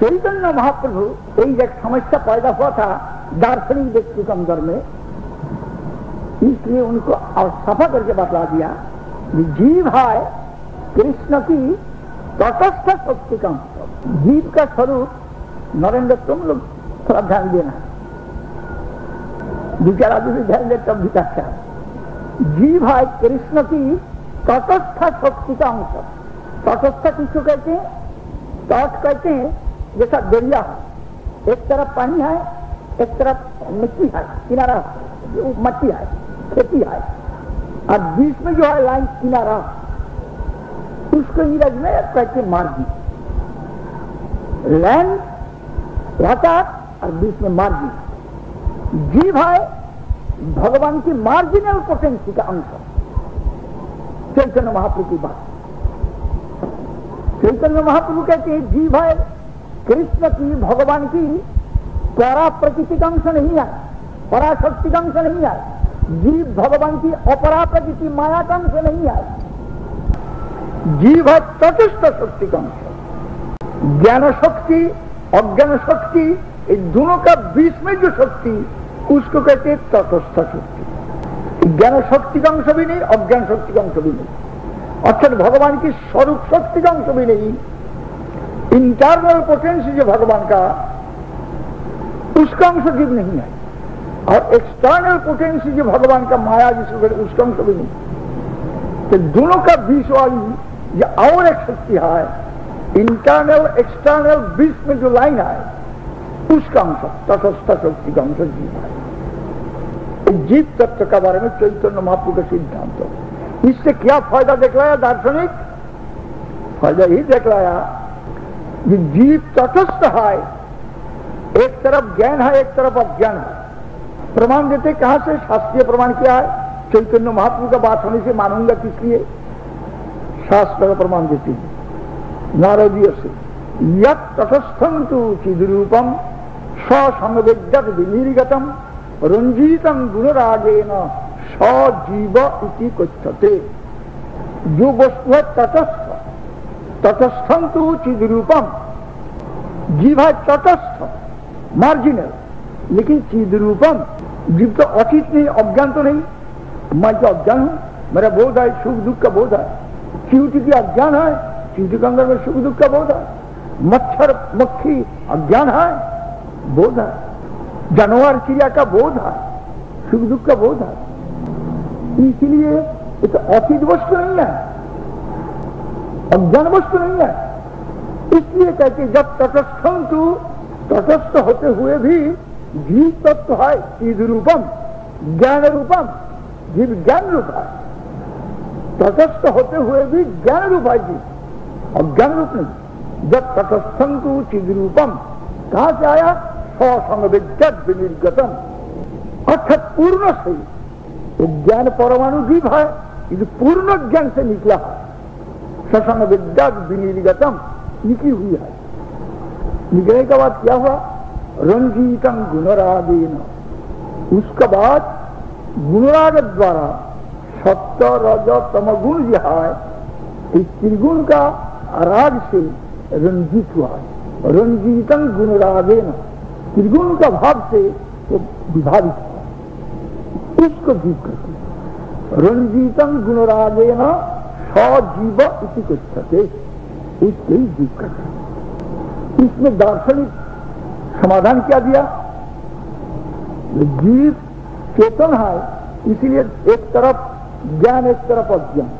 चैतन्य महाप्रभु एक समस्या पैदा हुआ था दार्शनिक व्यक्ति के अंदर में, इसलिए उनको और सफा करके बतला दिया जीव है कृष्ण की तटस्थ शक्ति का अंश। जीव का स्वरूप नरेंद्र तुम लोग थोड़ा ध्यान देना, विचार आदि भी ध्यान दे तब भी अच्छा। जीव है कृष्ण की तटस्थ शक्ति का अंश। तटस्थ किसको कहते हैं? तट कहते हैं जैसा दरिया है, एक तरफ पानी है एक तरफ मिट्टी है, किनारा मट्टी है, खेती है, और बीच में जो है लाइन किनारा, उसको इंग्लिश में कहते मार्जिन। लैंड वाटर और बीच में मार्जिन। जीव है भगवान की मार्जिनल पोटेंसी का अंश। चैतन्य महाप्रभु की बात, चैतन्य महाप्रभु कहते हैं जीव है कृष्ण की भगवान की परा प्रकृति का अंश नहीं है, पराशक्ति का अंश नहीं है। जीव भगवान की अपरा प्रकृति माया का अंश नहीं है। जीव है तटस्थ शक्ति का अंश। ज्ञान शक्ति अज्ञान शक्ति इन दोनों का बीच में जो शक्ति उसको कहते हैं तटस्थ शक्ति। ज्ञान शक्ति का अंश भी नहीं, अज्ञान शक्ति का अंश भी नहीं, अर्थात भगवान की स्वरूप शक्ति का अंश भी नहीं। इंटरनल पोटेंसी जो भगवान का उसका अंश जीव नहीं है, और एक्सटर्नल पोटेंसी जो भगवान का माया जिसको कहते उसका अंश भी नहीं। तो दोनों का बीच वाली या और एक शक्ति है, इंटरनल एक्सटर्नल बीच में जो लाइन है उसका अंश तटस्थ शक्ति का अंश जीव है। जीव तत्व के बारे में चैतन्य महाप्रभु का सिद्धांत। इससे क्या फायदा दिखलाया दार्शनिक? फायदा ही दिखलाया कि जीव तटस्थ है, एक तरफ ज्ञान है एक तरफ अज्ञान है। प्रमाण देते कहां से? शास्त्रीय प्रमाण क्या है? चैतन्य महाप्रभु का बात होने से मानूंगा किसलिए? शास्त्र का प्रमाण देते हैं नारदीय से। यत् तटस्थं तु चिद्रूपम ससंवेद्यत विनिर्गतम रंजीतम गुणरागेन सजीव इति कथ्यते। जो वस्तु है तटस्थ, तटस्थं तु चिद्रूपम, जीव है तटस्थ मार्जिनल, लेकिन चिद्रूपम जीव तो अचित नहीं, अज्ञान तो नहीं। मैं तो अज्ञान हूं, मेरा बोध है, सुख दुख का बोध है। चींटी की अज्ञान है, चींटी के अंदर में सुख दुख का बोध है। मच्छर मक्खी अज्ञान है, बोध है। जानवर चिड़िया का बोध है, सुख दुख का बोध है। इसलिए ये तो अचित वस्तु नहीं है, अज्ञान वस्तु नहीं है। इसलिए कहते जब तटस्थं तु, तटस्थ होते हुए भी जीव तत्व है चिद रूपम ज्ञान रूपम, जीव ज्ञान रूप है। तटस्थ होते हुए भी ज्ञान रूप है जीव, अज्ञान रूप नहीं। जब तटस्थं तु चिद रूपम कहां से आया? ससंवेद्यत विनिर्गतम, अर्थात पूर्ण से ज्ञान परमाणु जीव है, ये पूर्ण ज्ञान से निकला है। ससंवेद्यत विनिर्गतम निकली हुई है। निकलने के बाद क्या हुआ? रंजीतम गुणरागेन, उसके बाद गुणराग द्वारा सत्य रज तम गुण जो है इस त्रिगुण का राग से रंजित हुआ है। रंजीतम गुणरागेन, त्रिगुण का भाव से तो विभाजित हुआ, उसको जीव करते हैं। रंजीतम गुणरागेन सजीव इति कथ्यते, उसके ही जीव करते हैं। इसमें दार्शनिक समाधान क्या दिया? जीव चेतन है, इसीलिए एक तरफ ज्ञान एक तरफ अज्ञान,